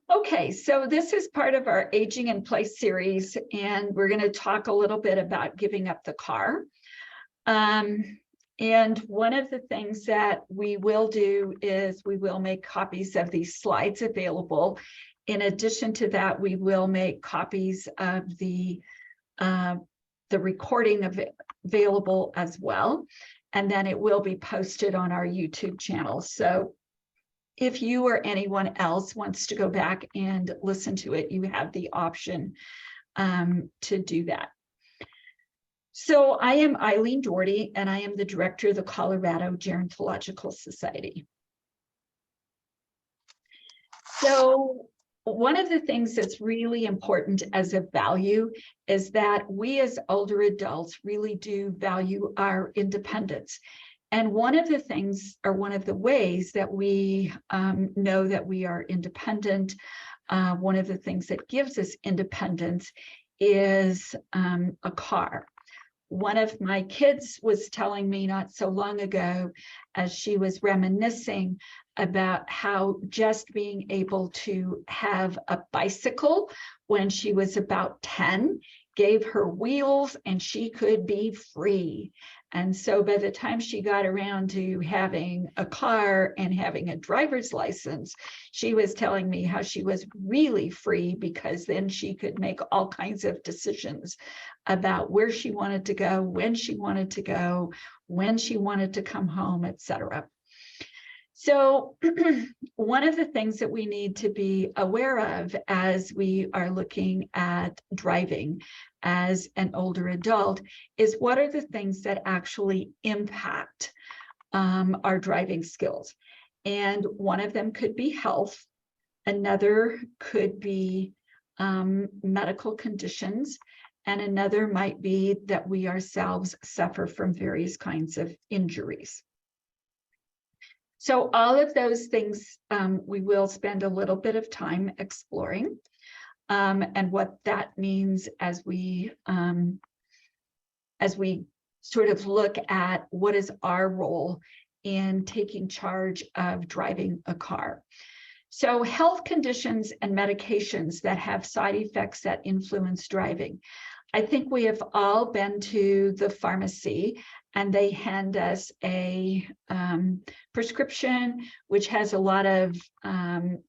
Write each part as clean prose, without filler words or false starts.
Okay, so this is part of our Aging in Place series, and we're going to talk a little bit about giving up the car. And one of the things that we will do is we will make copies of these slides available. In addition to that, we will make copies of the recording available as well, and then it will be posted on our YouTube channel. So if you or anyone else wants to go back and listen to it, you have the option to do that. So I am Eileen Doherty, and I am the director of the Colorado Gerontological Society. So one of the things that's really important as a value is that we as older adults really do value our independence. And one of the things, or one of the ways that we know that we are independent, one of the things that gives us independence is a car. One of my kids was telling me not so long ago, as she was reminiscing about how just being able to have a bicycle when she was about 10 gave her wheels and she could be free. And so by the time she got around to having a car and having a driver's license, she was telling me how she was really free, because then she could make all kinds of decisions about where she wanted to go, when she wanted to go, when she wanted to come home, etc. So one of the things that we need to be aware of as we are looking at driving as an older adult is, what are the things that actually impact our driving skills? And one of them could be health. Another could be medical conditions. And another might be that we ourselves suffer from various kinds of injuries. So all of those things we will spend a little bit of time exploring, and what that means as we sort of look at what is our role in taking charge of driving a car. So health conditions and medications that have side effects that influence driving. I think we have all been to the pharmacy and they hand us a prescription, which has a lot of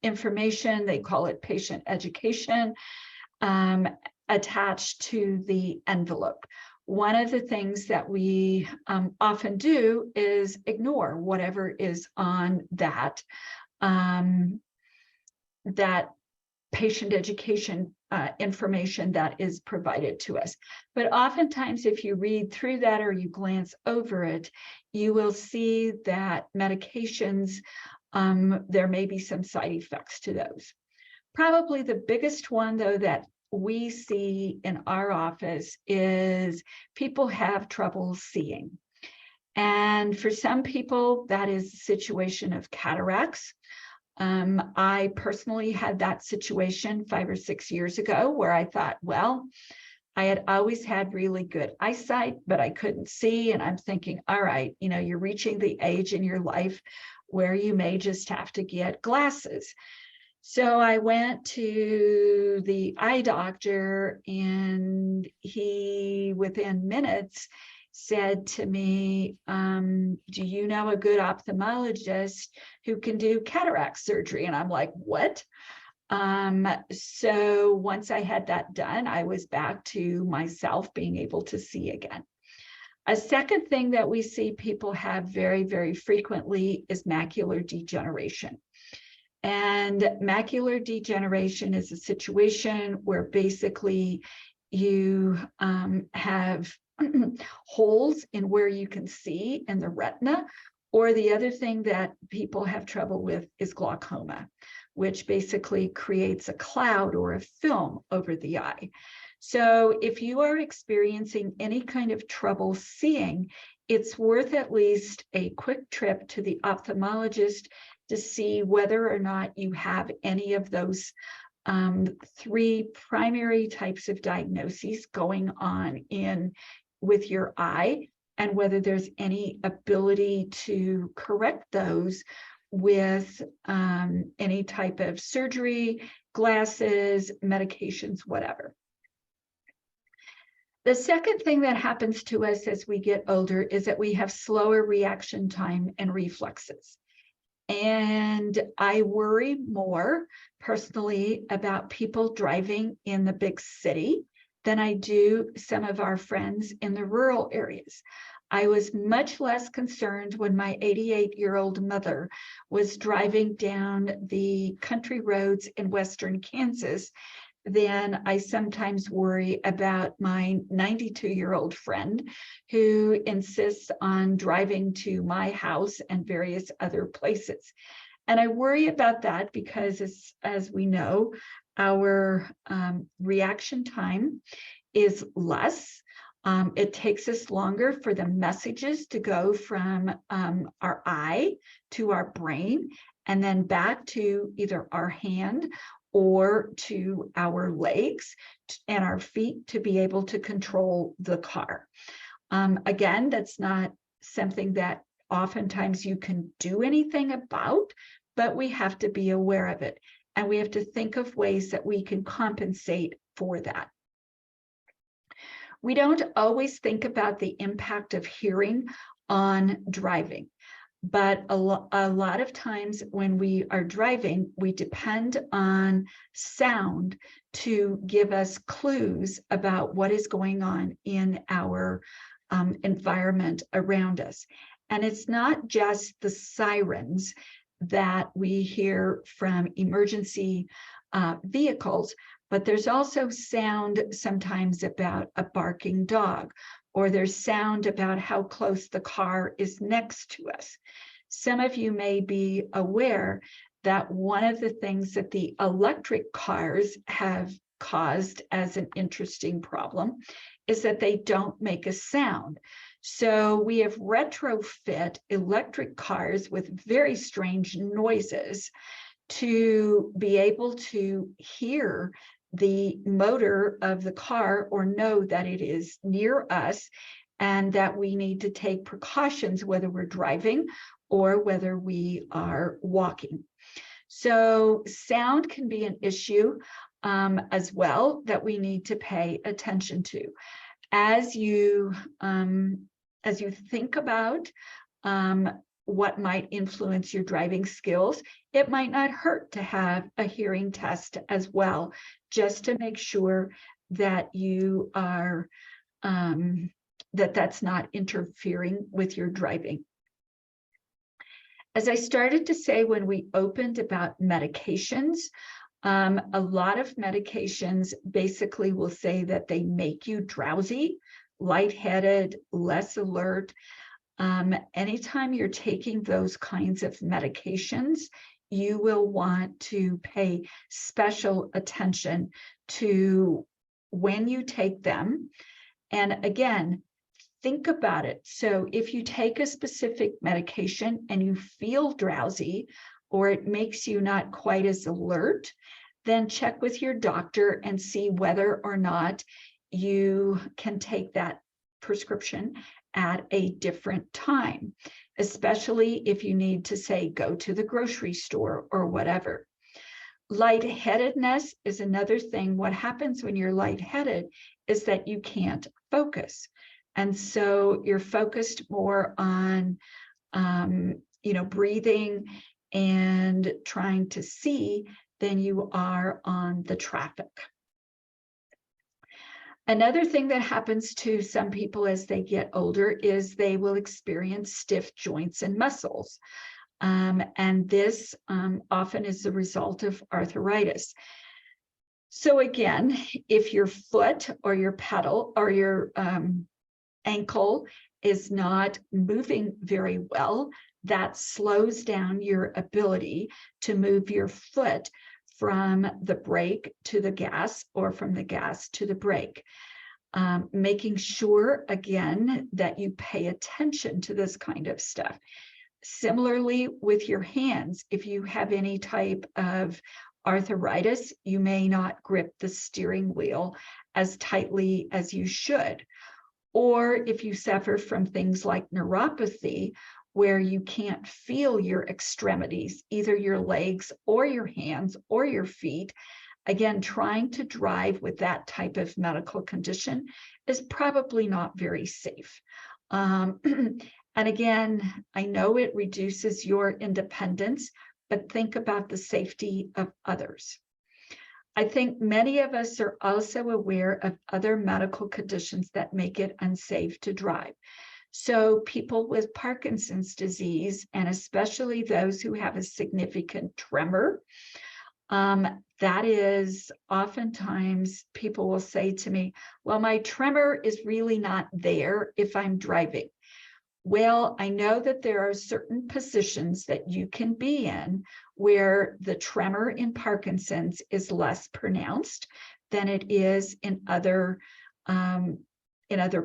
information. They call it patient education, attached to the envelope. One of the things that we often do is ignore whatever is on that patient education information that is provided to us. But oftentimes, if you read through that or you glance over it, you will see that medications, there may be some side effects to those. Probably the biggest one, though, that we see in our office is people have trouble seeing. And for some people, that is a situation of cataracts. I personally had that situation 5 or 6 years ago where I thought, well, I had always had really good eyesight, but I couldn't see. And I'm thinking, all right, you're reaching the age in your life where you may just have to get glasses. So I went to the eye doctor, and he, within minutes, said to me, do you know a good ophthalmologist who can do cataract surgery? And I'm like, what? So once I had that done, I was back to myself being able to see again. A second thing that we see people have very, very frequently is macular degeneration. And macular degeneration is a situation where basically you have holes in where you can see in the retina, or the other thing that people have trouble with is glaucoma, which basically creates a cloud or a film over the eye. So if you are experiencing any kind of trouble seeing, it's worth at least a quick trip to the ophthalmologist to see whether or not you have any of those 3 primary types of diagnoses going on with your eye, and whether there's any ability to correct those with any type of surgery, glasses, medications, whatever. The second thing that happens to us as we get older is that we have slower reaction time and reflexes. And I worry more personally about people driving in the big city than I do some of our friends in the rural areas. I was much less concerned when my 88-year-old mother was driving down the country roads in Western Kansas than I sometimes worry about my 92-year-old friend who insists on driving to my house and various other places. And I worry about that because, as we know, our reaction time is less. It takes us longer for the messages to go from our eye to our brain and then back to either our hand or to our legs and our feet to be able to control the car. Again, that's not something that oftentimes you can do anything about, but we have to be aware of it. And we have to think of ways that we can compensate for that. We don't always think about the impact of hearing on driving. But a lot of times when we are driving, we depend on sound to give us clues about what is going on in our environment around us. And it's not just the sirens that we hear from emergency vehicles, but there's also sound sometimes about a barking dog, or there's sound about how close the car is next to us. Some of you may be aware that one of the things that the electric cars have caused as an interesting problem is that they don't make a sound. So we have retrofit electric cars with very strange noises to be able to hear the motor of the car or know that it is near us and that we need to take precautions whether we're driving or whether we are walking. So sound can be an issue as well that we need to pay attention to. As you think about what might influence your driving skills, it might not hurt to have a hearing test as well, just to make sure that you are, that's not interfering with your driving. As I started to say when we opened about medications, a lot of medications basically will say that they make you drowsy, lightheaded, less alert. Anytime you're taking those kinds of medications, you will want to pay special attention to when you take them. And again, think about it. So if you take a specific medication and you feel drowsy, or it makes you not quite as alert, then check with your doctor and see whether or not you can take that prescription at a different time, especially if you need to, say, go to the grocery store or whatever. Lightheadedness is another thing. What happens when you're lightheaded is that you can't focus. And so you're focused more on, breathing and trying to see than you are on the traffic. Another thing that happens to some people as they get older is they will experience stiff joints and muscles. And this often is the result of arthritis. So again, if your foot or your pedal or your ankle is not moving very well, that slows down your ability to move your foot from the brake to the gas or from the gas to the brake. Making sure, again, that you pay attention to this kind of stuff. Similarly, with your hands, if you have any type of arthritis, you may not grip the steering wheel as tightly as you should. Or if you suffer from things like neuropathy, where you can't feel your extremities, either your legs or your hands or your feet. Again, trying to drive with that type of medical condition is probably not very safe. And again, I know it reduces your independence, but think about the safety of others. I think many of us are also aware of other medical conditions that make it unsafe to drive. So people with Parkinson's disease, and especially those who have a significant tremor, that is oftentimes people will say to me, well, my tremor is really not there if I'm driving. Well, I know that there are certain positions that you can be in where the tremor in Parkinson's is less pronounced than it is in other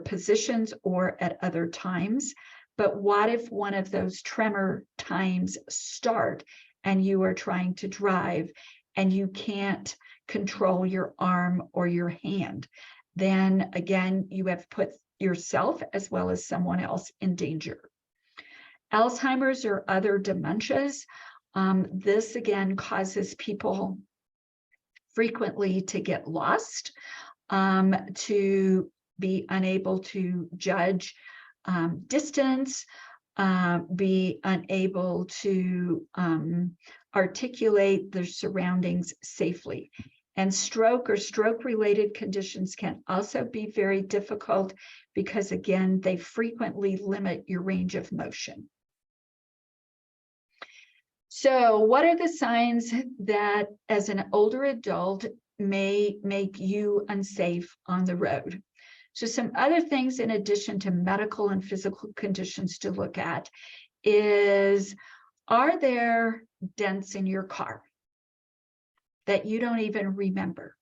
positions or at other times. But what if one of those tremor times start and you are trying to drive and you can't control your arm or your hand? Then again, you have put yourself as well as someone else in danger. Alzheimer's or other dementias, this again causes people frequently to get lost, to be unable to judge distance, be unable to articulate their surroundings safely. And stroke or stroke-related conditions can also be very difficult because, again, they frequently limit your range of motion. So what are the signs that, as an older adult, may make you unsafe on the road? So some other things in addition to medical and physical conditions to look at is, are there dents in your car that you don't even remember?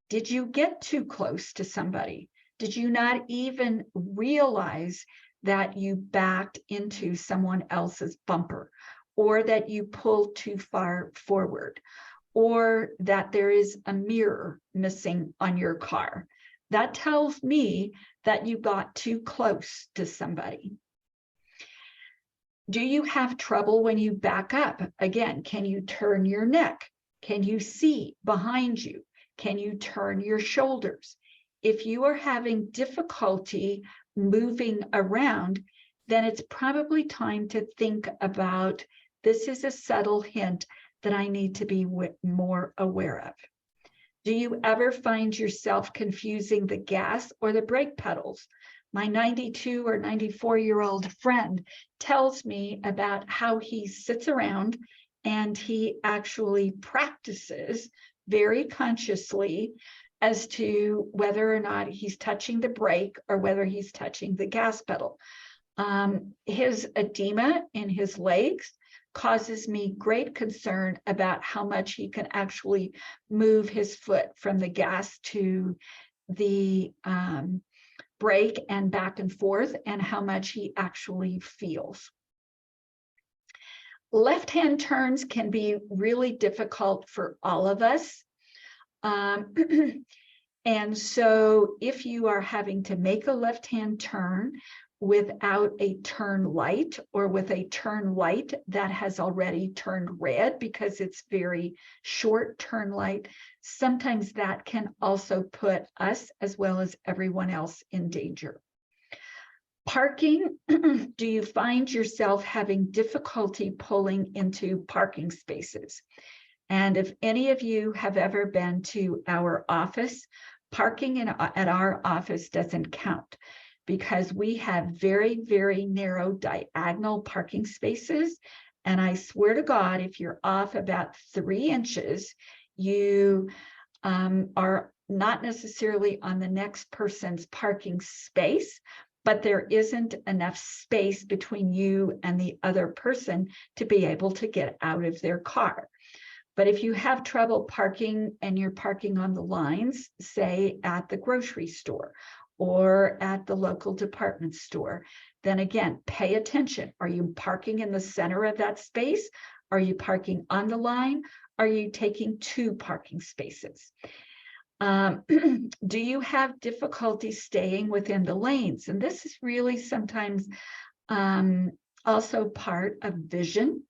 Did you get too close to somebody? Did you not even realize that you backed into someone else's bumper, or that you pulled too far forward, or that there is a mirror missing on your car? That tells me that you got too close to somebody. Do you have trouble when you back up? Again, can you turn your neck? Can you see behind you? Can you turn your shoulders? If you are having difficulty moving around, then it's probably time to think about, this is a subtle hint that I need to be more aware of. Do you ever find yourself confusing the gas or the brake pedals? My 92 or 94-year-old friend tells me about how he sits around and he actually practices very consciously as to whether or not he's touching the brake or whether he's touching the gas pedal. His edema in his legs causes me great concern about how much he can actually move his foot from the gas to the brake and back and forth, and how much he actually feels. Left-hand turns can be really difficult for all of us. And so if you are having to make a left-hand turn without a turn light, or with a turn light that has already turned red because it's very short turn light, sometimes that can also put us as well as everyone else in danger. Parking, do you find yourself having difficulty pulling into parking spaces? And if any of you have ever been to our office, parking at our office doesn't count, because we have very, very narrow diagonal parking spaces. And I swear to God, if you're off about 3 inches, you are not necessarily on the next person's parking space, but there isn't enough space between you and the other person to be able to get out of their car. But if you have trouble parking and you're parking on the lines, say at the grocery store or at the local department store, then again, pay attention. Are you parking in the center of that space? Are you parking on the line? Are you taking 2 parking spaces? Do you have difficulty staying within the lanes? And this is really sometimes also part of vision.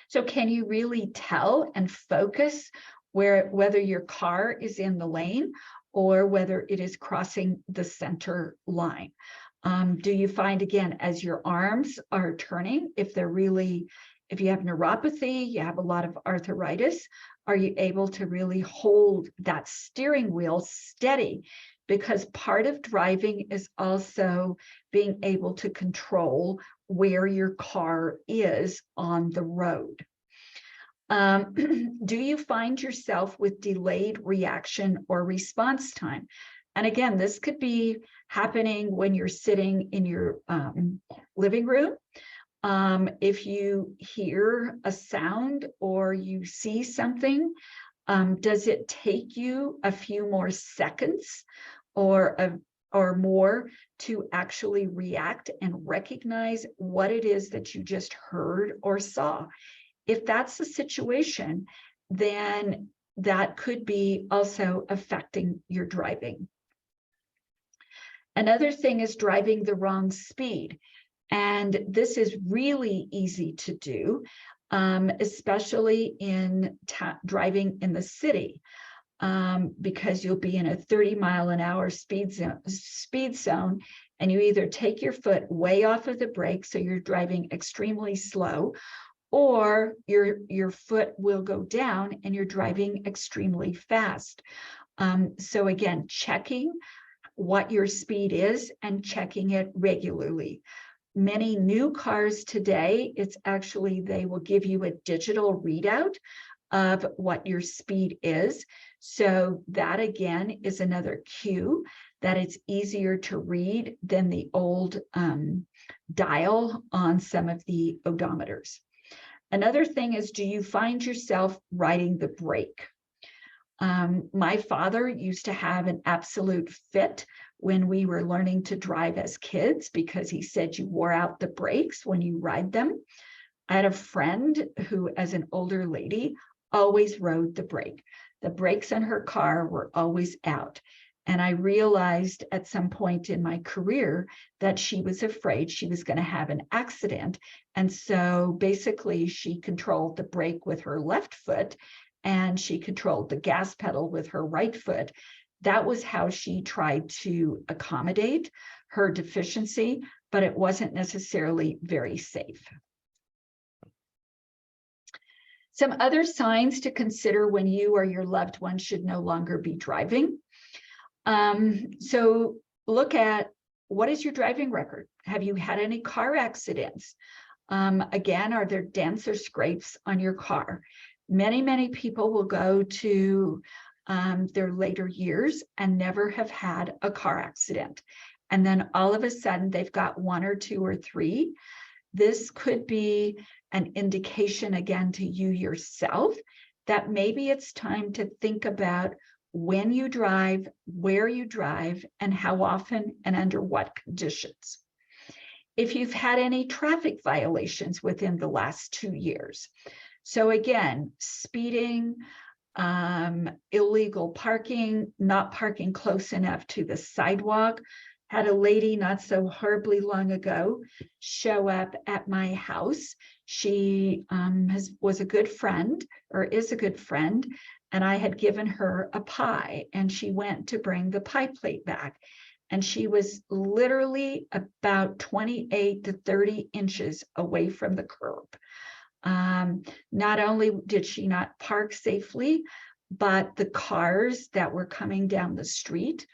So can you really tell and focus whether your car is in the lane or whether it is crossing the center line? Do you find, again, as your arms are turning, if you have neuropathy, you have a lot of arthritis, are you able to really hold that steering wheel steady? Because part of driving is also being able to control where your car is on the road. Do you find yourself with delayed reaction or response time? And again, this could be happening when you're sitting in your living room. If you hear a sound or you see something, does it take you a few more seconds or more to actually react and recognize what it is that you just heard or saw? If that's the situation, then that could be also affecting your driving. Another thing is driving the wrong speed. And this is really easy to do, especially in driving in the city, because you'll be in a 30-mile-an-hour speed zone, and you either take your foot way off of the brake, so you're driving extremely slow, or your foot will go down and you're driving extremely fast. So again, checking what your speed is and checking it regularly. Many new cars today, they will give you a digital readout of what your speed is. So that again is another cue that it's easier to read than the old dial on some of the odometers. Another thing is, do you find yourself riding the brake? My father used to have an absolute fit when we were learning to drive as kids, because he said you wore out the brakes when you ride them. I had a friend who, as an older lady, always rode the brake. The brakes on her car were always out. And I realized at some point in my career that she was afraid she was going to have an accident. And so basically she controlled the brake with her left foot and she controlled the gas pedal with her right foot. That was how she tried to accommodate her deficiency, but it wasn't necessarily very safe. Some other signs to consider when you or your loved one should no longer be driving. So look at, what is your driving record? Have you had any car accidents? Again, are there dents or scrapes on your car? Many people will go to their later years and never have had a car accident. And then all of a sudden they've got one or two or three. This could be an indication, again, to you yourself that maybe it's time to think about when you drive, where you drive, and how often and under what conditions. If you've had any traffic violations within the last 2 years. So again, speeding, illegal parking, not parking close enough to the sidewalk. Had a lady not so horribly long ago show up at my house. She was a good friend, or is a good friend, and I had given her a pie, and she went to bring the pie plate back. And she was literally about 28 to 30 inches away from the curb. Not only did she not park safely, but the cars that were coming down the street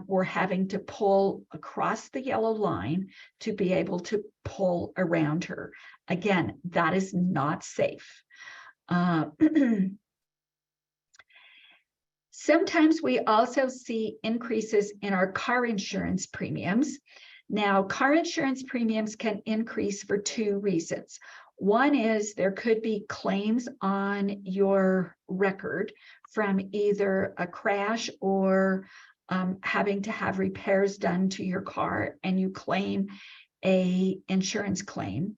were having to pull across the yellow line to be able to pull around her. Again, that is not safe. Sometimes we also see increases in our car insurance premiums. Now, car insurance premiums can increase for 2 reasons. One is there could be claims on your record from either a crash or having to have repairs done to your car, and you claim an insurance claim.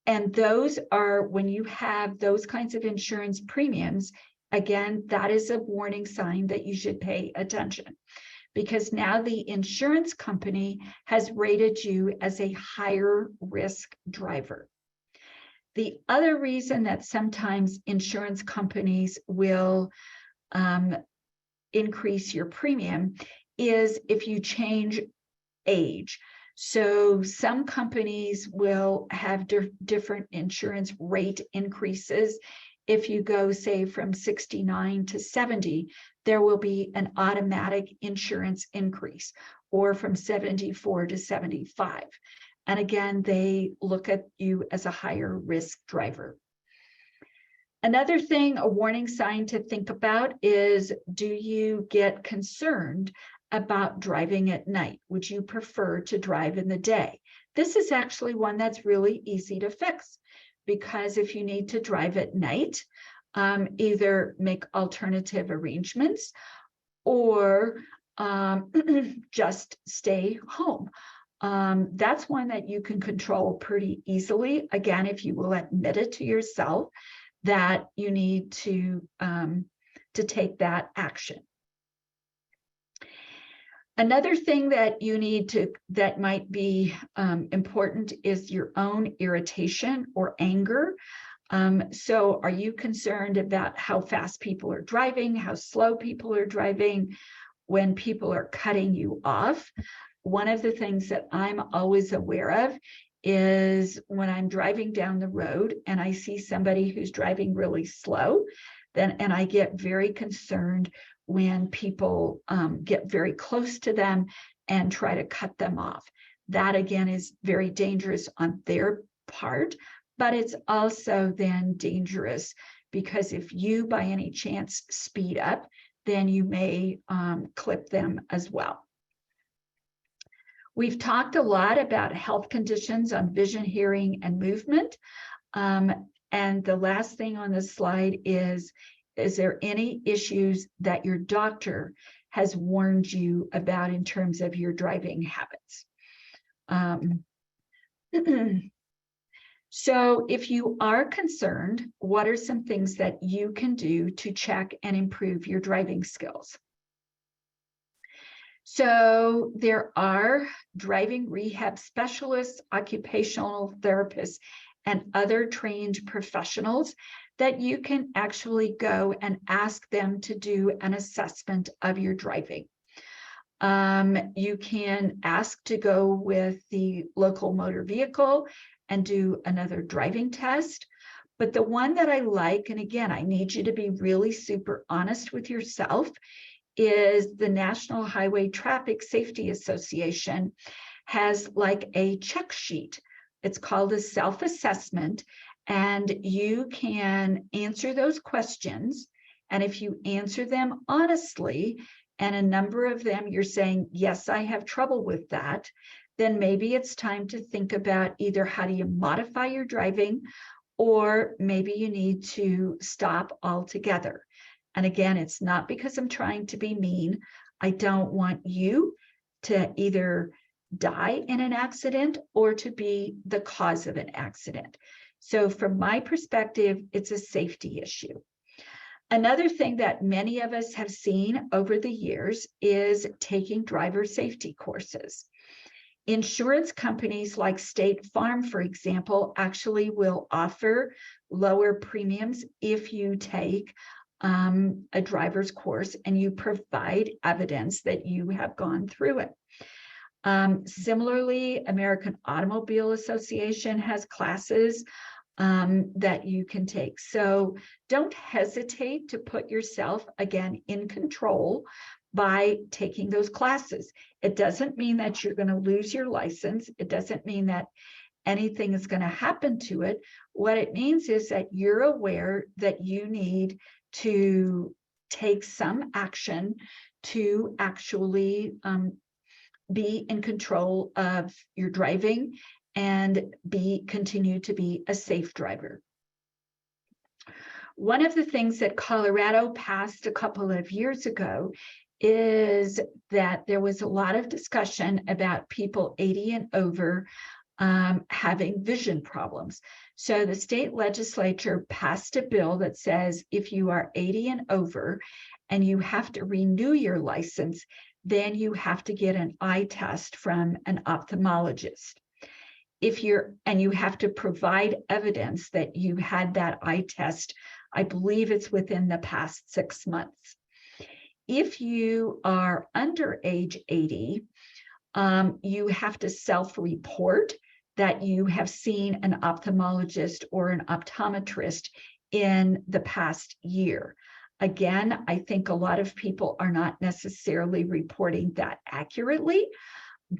And those are, when you have those kinds of insurance premiums, again, that is a warning sign that you should pay attention, because now the insurance company has rated you as a higher risk driver. The other reason that sometimes insurance companies will increase your premium is if you change age. So some companies will have different insurance rate increases. If you go, say, from 69 to 70, there will be an automatic insurance increase, or from 74 to 75. And again, they look at you as a higher risk driver. Another thing, a warning sign to think about is, do you get concerned about driving at night? Would you prefer to drive in the day? This is actually one that's really easy to fix, because if you need to drive at night, either make alternative arrangements or just stay home. That's one that you can control pretty easily. Again, if you will admit it to yourself that you need to take that action. Another thing that you need to, that might be important, is your own irritation or anger. So are you concerned about how fast people are driving, how slow people are driving, when people are cutting you off? One of the things that I'm always aware of is when I'm driving down the road and I see somebody who's driving really slow, and I get very concerned when people get very close to them and try to cut them off. That again is very dangerous on their part, but it's also then dangerous because if you by any chance speed up, then you may clip them as well. We've talked a lot about health conditions on vision, hearing, and movement. And the last thing on this slide is there any issues that your doctor has warned you about in terms of your driving habits? So if you are concerned, what are some things that you can do to check and improve your driving skills? So there are driving rehab specialists, occupational therapists, and other trained professionals that you can actually go and ask them to do an assessment of your driving. You can ask to go with the local motor vehicle and do another driving test. But the one that I like, and again, I need you to be really super honest with yourself, is the National Highway Traffic Safety Association has like a check sheet. It's called a self-assessment, and you can answer those questions. And if you answer them honestly, and a number of them you're saying, yes, I have trouble with that, then maybe it's time to think about either how do you modify your driving, or maybe you need to stop altogether. And again, it's not because I'm trying to be mean. I don't want you to either die in an accident or to be the cause of an accident. So from my perspective, it's a safety issue. Another thing that many of us have seen over the years is taking driver safety courses. Insurance companies like State Farm, for example, actually will offer lower premiums if you take a driver's course and you provide evidence that you have gone through it. Similarly, American Automobile Association has classes that you can take. So don't hesitate to put yourself, again, in control by taking those classes. It doesn't mean that you're going to lose your license. It doesn't mean that anything is going to happen to it. What it means is that you're aware that you need to take some action to actually be in control of your driving and continue to be a safe driver. One of the things that Colorado passed a couple of years ago is that there was a lot of discussion about people 80 and over having vision problems. So the state legislature passed a bill that says if you are 80 and over and you have to renew your license, then you have to get an eye test from an ophthalmologist. And you have to provide evidence that you had that eye test, I believe it's within the past 6 months. If you are under age 80, you have to self-report that you have seen an ophthalmologist or an optometrist in the past year. Again, I think a lot of people are not necessarily reporting that accurately,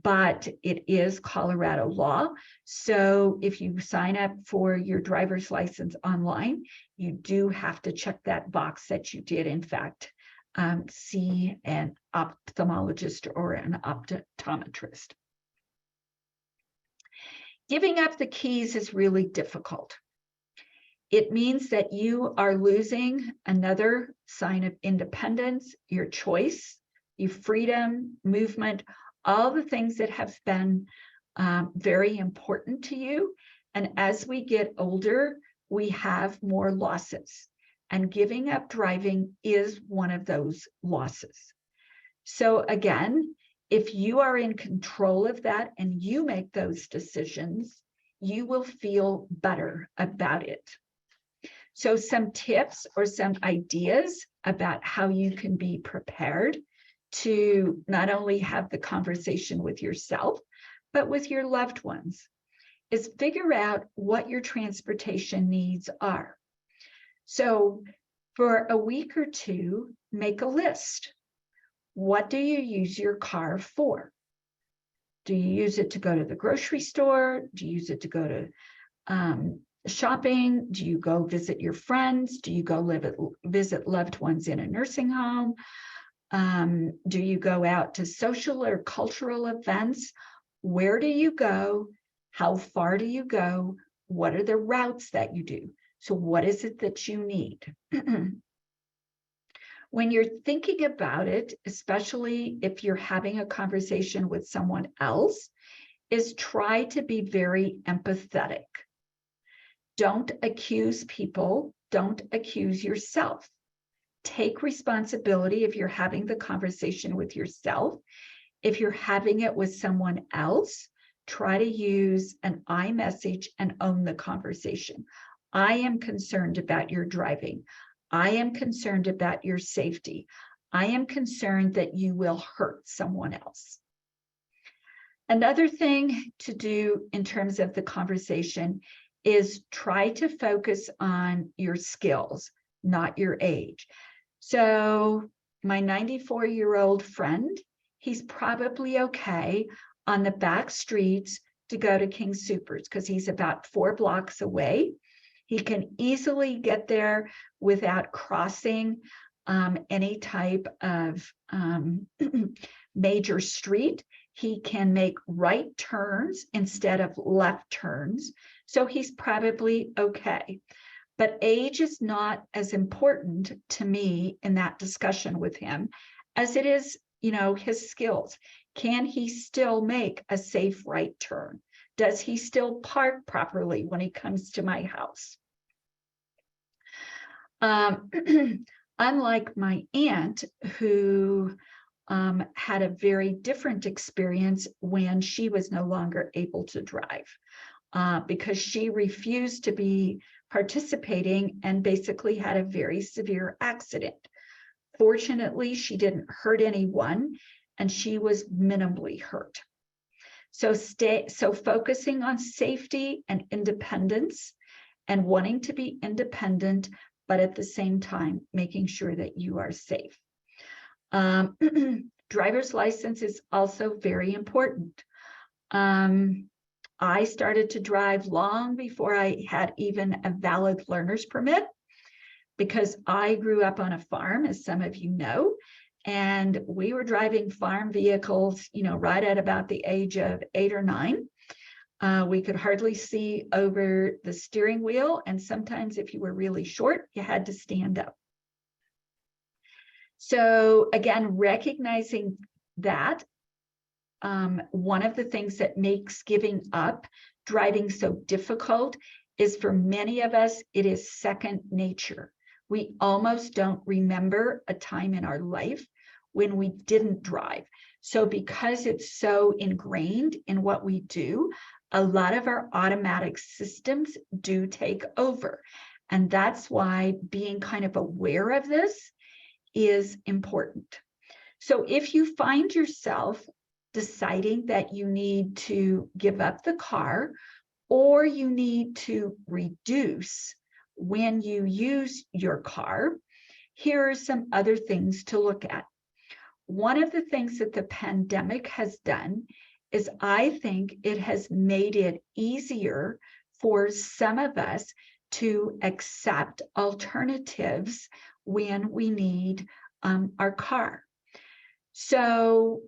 but it is Colorado law. So if you sign up for your driver's license online, you do have to check that box that you did, in fact, see an ophthalmologist or an optometrist. Giving up the keys is really difficult. It means that you are losing another sign of independence, your choice, your freedom, movement, all the things that have been very important to you. And as we get older, we have more losses. And giving up driving is one of those losses. So again, if you are in control of that and you make those decisions, you will feel better about it. So some tips or some ideas about how you can be prepared to not only have the conversation with yourself, but with your loved ones, is figure out what your transportation needs are. So for a week or two, make a list. What do you use your car for? Do you use it to go to the grocery store? Do you use it to go to shopping? Do you go visit your friends? Do you go visit loved ones in a nursing home? Do you go out to social or cultural events? Where do you go? How far do you go? What are the routes that you do? So what is it that you need? When you're thinking about it, especially if you're having a conversation with someone else, is try to be very empathetic. Don't accuse people. Don't accuse yourself. Take responsibility if you're having the conversation with yourself. If you're having it with someone else, try to use an I message and own the conversation. I am concerned about your driving. I am concerned about your safety. I am concerned that you will hurt someone else. Another thing to do in terms of the conversation is try to focus on your skills, not your age. So my 94-year-old friend, he's probably okay on the back streets to go to King Soopers because he's about 4 blocks away. He can easily get there without crossing any type of major street. He can make right turns instead of left turns. So he's probably okay. But age is not as important to me in that discussion with him as it is, his skills. Can he still make a safe right turn? Does he still park properly when he comes to my house? Unlike my aunt, who had a very different experience when she was no longer able to drive because she refused to be participating and basically had a very severe accident. Fortunately, she didn't hurt anyone and she was minimally hurt. So focusing on safety and independence and wanting to be independent, but at the same time, making sure that you are safe. Driver's license is also very important. I started to drive long before I had even a valid learner's permit because I grew up on a farm, as some of you know, and we were driving farm vehicles, right at about the age of 8 or 9. We could hardly see over the steering wheel, and sometimes if you were really short, you had to stand up. So again, recognizing that one of the things that makes giving up driving so difficult is for many of us, it is second nature. We almost don't remember a time in our life when we didn't drive. So because it's so ingrained in what we do, a lot of our automatic systems do take over. And that's why being kind of aware of this is important. So if you find yourself deciding that you need to give up the car, or you need to reduce when you use your car, here are some other things to look at. One of the things that the pandemic has done is I think it has made it easier for some of us to accept alternatives when we need our car. So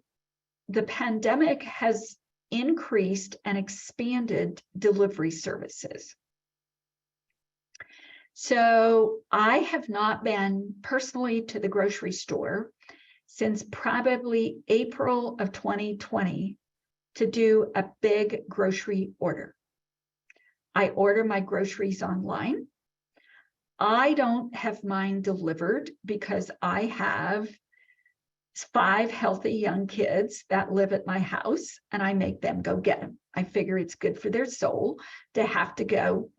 the pandemic has increased and expanded delivery services. So I have not been personally to the grocery store since probably April of 2020 to do a big grocery order. I order my groceries online. I don't have mine delivered because I have 5 healthy young kids that live at my house, and I make them go get them. I figure it's good for their soul to have to go,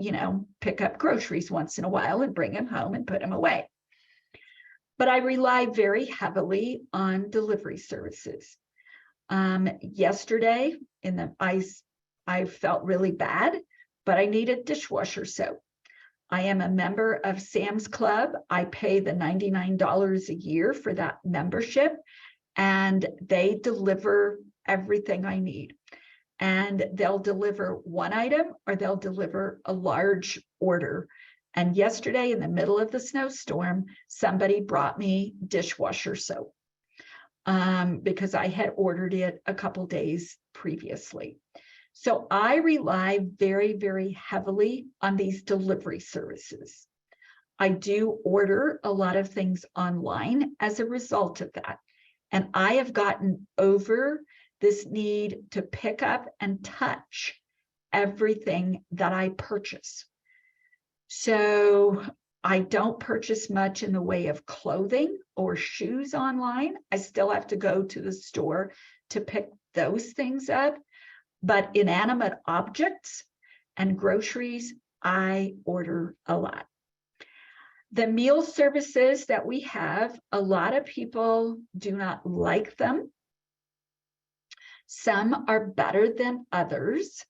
pick up groceries once in a while and bring them home and put them away. But I rely very heavily on delivery services. Yesterday, I felt really bad, but I needed dishwasher soap. I am a member of Sam's Club. I pay the $99 a year for that membership, and they deliver everything I need. And they'll deliver one item or they'll deliver a large order. And yesterday, in the middle of the snowstorm, somebody brought me dishwasher soap because I had ordered it a couple days previously. So I rely very, very heavily on these delivery services. I do order a lot of things online as a result of that. And I have gotten over this need to pick up and touch everything that I purchase. So I don't purchase much in the way of clothing or shoes online. I still have to go to the store to pick those things up. But inanimate objects and groceries, I order a lot. The meal services that we have, a lot of people do not like them. Some are better than others.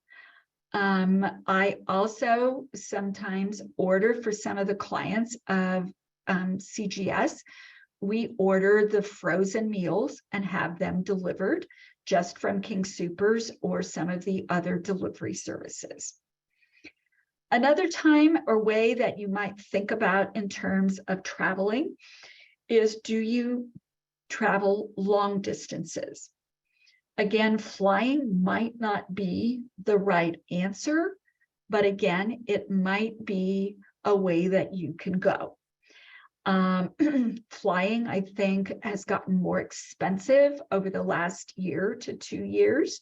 I also sometimes order for some of the clients of CGS. We order the frozen meals and have them delivered just from King Soopers or some of the other delivery services. Another time or way that you might think about in terms of traveling is, do you travel long distances? Again, flying might not be the right answer, but again, it might be a way that you can go. Flying, I think, has gotten more expensive over the last year to 2 years.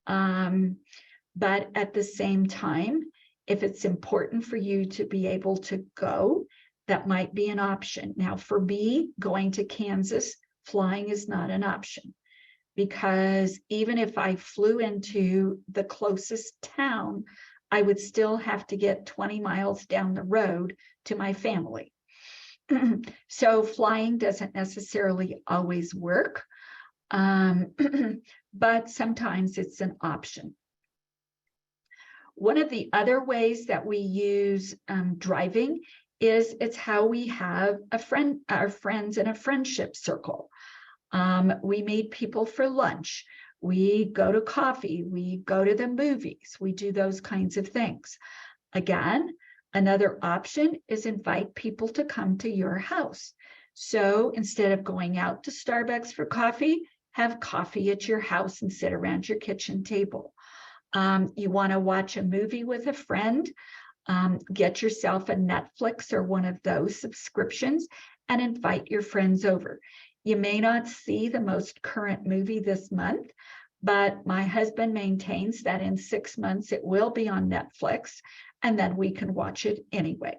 But at the same time, if it's important for you to be able to go, that might be an option. Now, for me, going to Kansas, flying is not an option, because even if I flew into the closest town, I would still have to get 20 miles down the road to my family. So flying doesn't necessarily always work, but sometimes it's an option. One of the other ways that we use driving is it's how we have our friends in a friendship circle. We meet people for lunch. We go to coffee. We go to the movies. We do those kinds of things. Again, another option is invite people to come to your house. So instead of going out to Starbucks for coffee, have coffee at your house and sit around your kitchen table. You want to watch a movie with a friend, get yourself a Netflix or one of those subscriptions and invite your friends over. You may not see the most current movie this month, but my husband maintains that in 6 months it will be on Netflix, and then we can watch it anyway.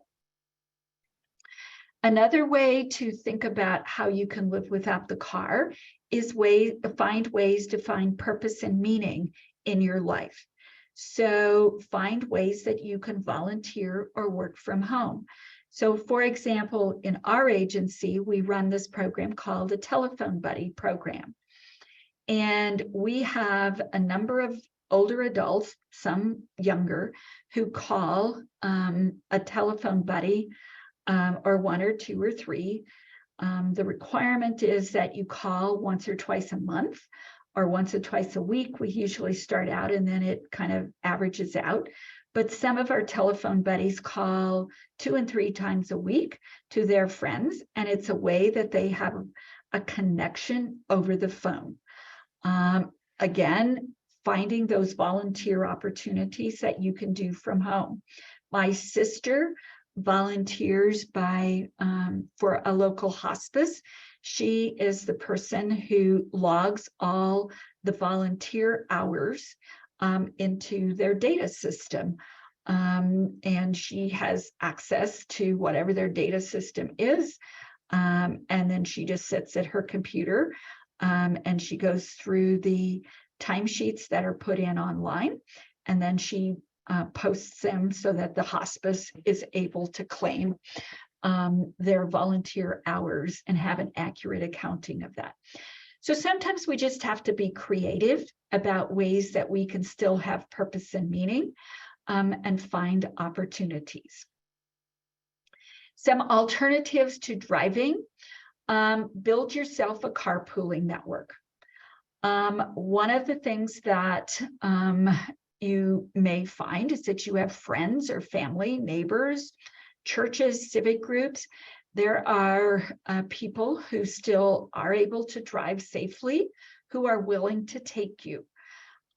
Another way to think about how you can live without the car is find ways to find purpose and meaning in your life. So find ways that you can volunteer or work from home. So for example, in our agency, we run this program called the Telephone Buddy program. And we have a number of older adults, some younger, who call a telephone buddy, or one or two or three. The requirement is that you call once or twice a month or once or twice a week. We usually start out and then it kind of averages out. But some of our telephone buddies call 2 and 3 times a week to their friends, and it's a way that they have a connection over the phone. Again, finding those volunteer opportunities that you can do from home. My sister volunteers for a local hospice. She is the person who logs all the volunteer hours into their data system. And she has access to whatever their data system is. And then she just sits at her computer and she goes through the timesheets that are put in online. And then she posts them so that the hospice is able to claim their volunteer hours and have an accurate accounting of that. So sometimes we just have to be creative about ways that we can still have purpose and meaning and find opportunities. Some alternatives to driving: build yourself a carpooling network. One of the things that you may find is that you have friends or family, neighbors, churches, civic groups. There are people who still are able to drive safely, who are willing to take you.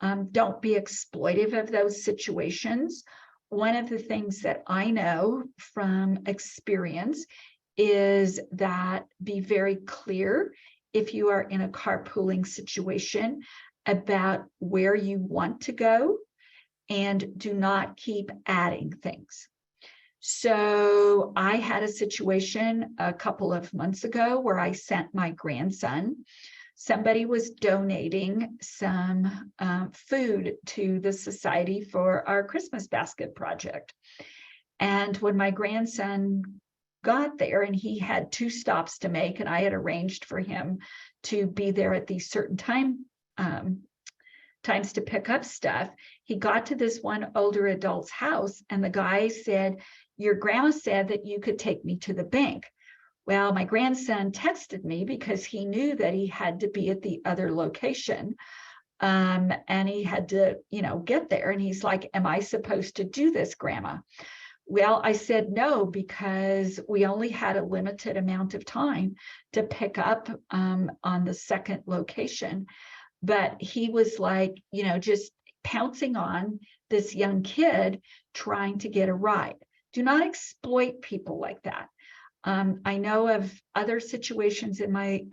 Don't be exploitive of those situations. One of the things that I know from experience is that be very clear if you are in a carpooling situation about where you want to go, and do not keep adding things. So I had a situation a couple of months ago where I sent my grandson. Somebody was donating some food to the Society for our Christmas Basket project. And when my grandson got there, and he had 2 stops to make, and I had arranged for him to be there at these certain times to pick up stuff, he got to this one older adult's house, and the guy said, "Your grandma said that you could take me to the bank." Well, my grandson texted me because he knew that he had to be at the other location, and he had to, get there. And he's like, "Am I supposed to do this, Grandma?" Well, I said no, because we only had a limited amount of time to pick up on the second location. But he was like, just pouncing on this young kid trying to get a ride. Do not exploit people like that. I know of other situations in my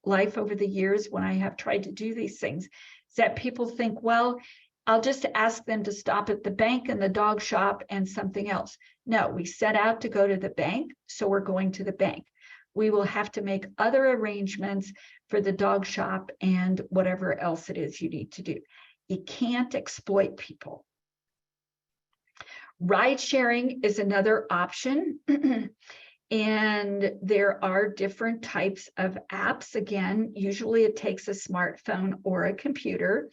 life over the years when I have tried to do these things, that people think, well, I'll just ask them to stop at the bank and the dog shop and something else. No, we set out to go to the bank, so we're going to the bank. We will have to make other arrangements for the dog shop and whatever else it is you need to do. You can't exploit people. Ride sharing is another option. And there are different types of apps. Again, usually it takes a smartphone or a computer.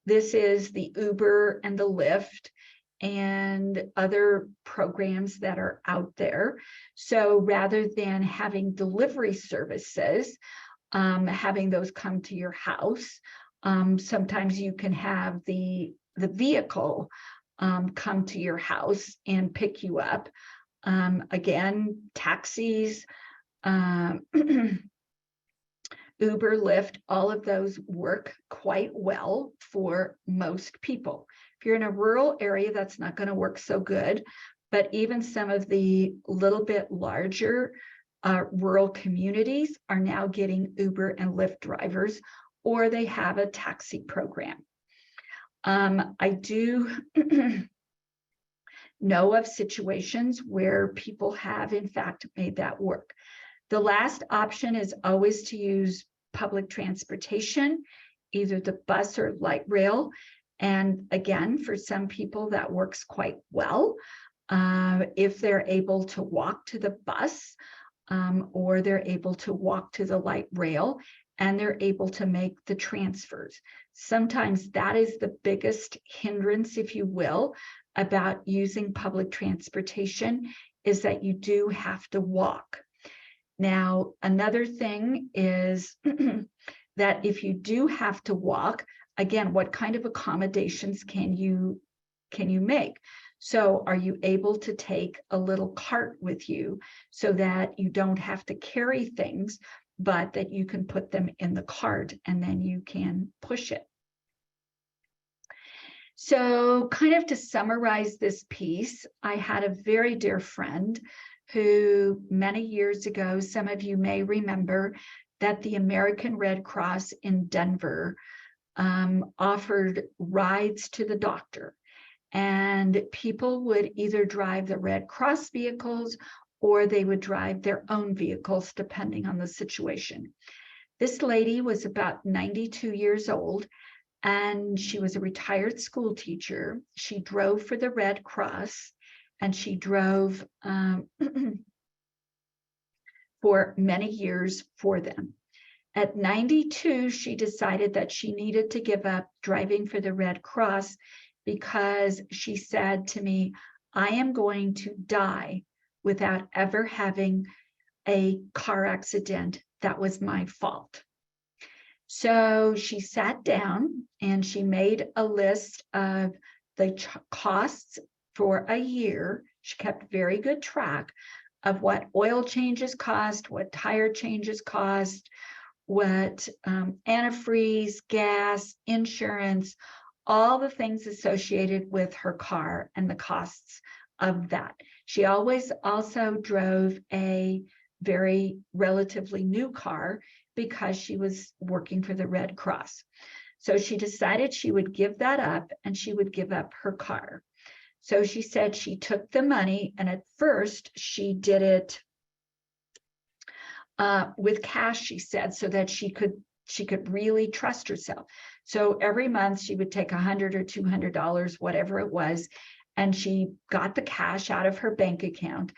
This is the Uber and the Lyft and other programs that are out there. So rather than having delivery services, having those come to your house, sometimes you can have the vehicle come to your house and pick you up. Again, taxis, Uber, Lyft, all of those work quite well for most people. If you're in a rural area, that's not going to work so good. But even some of the little bit larger rural communities are now getting Uber and Lyft drivers, or they have a taxi program. I do know of situations where people have, in fact, made that work. The last option is always to use public transportation, either the bus or light rail. And again, for some people, that works quite well. If they're able to walk to the bus, or they're able to walk to the light rail, and they're able to make the transfers. Sometimes that is the biggest hindrance, if you will, about using public transportation, is that you do have to walk. Now, another thing is that if you do have to walk, again, what kind of accommodations can you make? So are you able to take a little cart with you so that you don't have to carry things, but that you can put them in the cart and then you can push it? So kind of to summarize this piece, I had a very dear friend who many years ago, some of you may remember that the American Red Cross in Denver offered rides to the doctor. And people would either drive the Red Cross vehicles or they would drive their own vehicles, depending on the situation. This lady was about 92 years old, and she was a retired school teacher. She drove for the Red Cross, and she drove for many years for them. At 92, she decided that she needed to give up driving for the Red Cross, because she said to me, I am going to die without ever having a car accident that was my fault. So she sat down and she made a list of the costs for a year. She kept very good track of what oil changes cost, what tire changes cost, what antifreeze, gas, insurance, all the things associated with her car and the costs of that. She always also drove a very relatively new car because she was working for the Red Cross. So she decided she would give that up and she would give up her car. So she said she took the money, and at first she did it with cash, she said, so that she could really trust herself. So every month she would take $100 or $200, whatever it was, and she got the cash out of her bank account.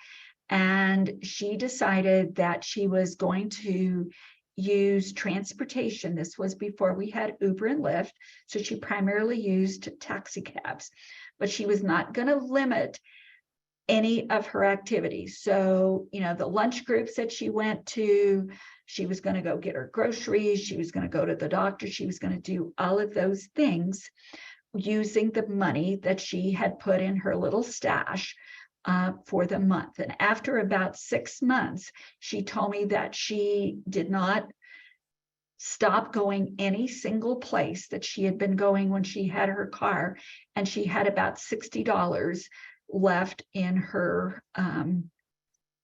And she decided that she was going to use transportation. This was before we had Uber and Lyft, so she primarily used taxi cabs, but she was not going to limit any of her activities. So, the lunch groups that she went to, she was going to go get her groceries, she was going to go to the doctor, she was going to do all of those things using the money that she had put in her little stash for the month. And after about 6 months, she told me that she did not stop going any single place that she had been going when she had her car, and she had about $60 left in her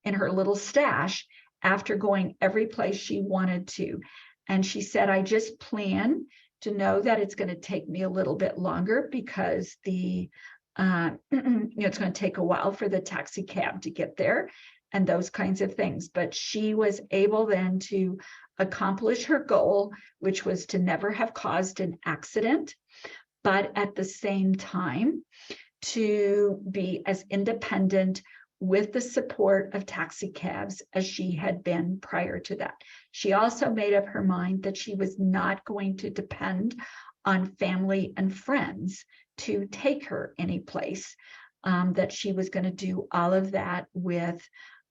little stash after going every place she wanted to. And she said, I just plan to know that it's going to take me a little bit longer because it's going to take a while for the taxi cab to get there and those kinds of things. But she was able then to accomplish her goal, which was to never have caused an accident, but at the same time, to be as independent with the support of taxi cabs as she had been prior to that. She also made up her mind that she was not going to depend on family and friends to take her any place, that she was going to do all of that with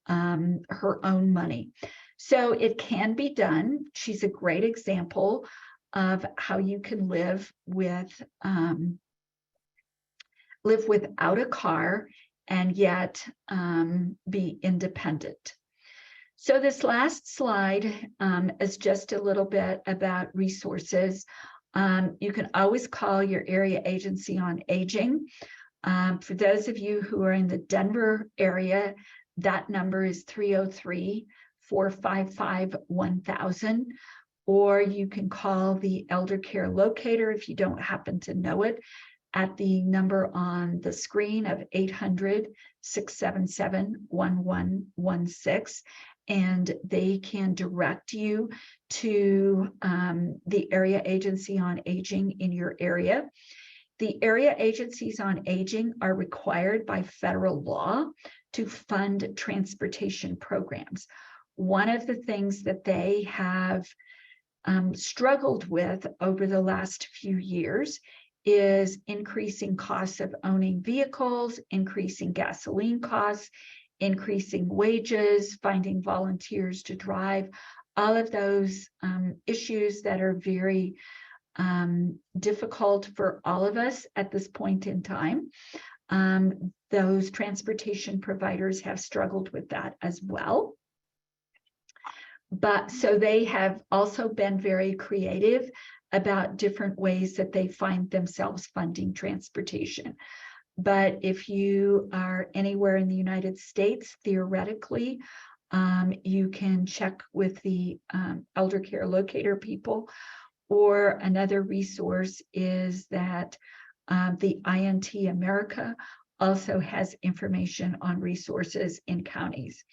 her own money. So it can be done. She's a great example of how you can live without a car and yet be independent. So this last slide is just a little bit about resources. You can always call your area agency on aging. For those of you who are in the Denver area, that number is 303-455-1000. Or you can call the elder care locator if you don't happen to know it. at the number on the screen of 800-677-1116, and they can direct you to the area agency on aging in your area. The area agencies on aging are required by federal law to fund transportation programs. One of the things that they have struggled with over the last few years is increasing costs of owning vehicles, increasing gasoline costs, increasing wages, finding volunteers to drive, all of those issues that are very difficult for all of us at this point in time. Those transportation providers have struggled with that as well. But so they have also been very creative about different ways that they find themselves funding transportation. But if you are anywhere in the United States, theoretically, you can check with the elder care locator people. Or another resource is that the INT America also has information on resources in counties.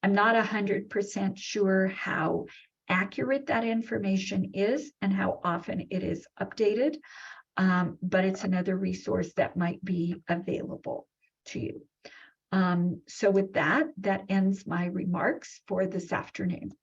I'm not 100% sure how accurate that information is and how often it is updated, but it's another resource that might be available to you. So with that, that ends my remarks for this afternoon.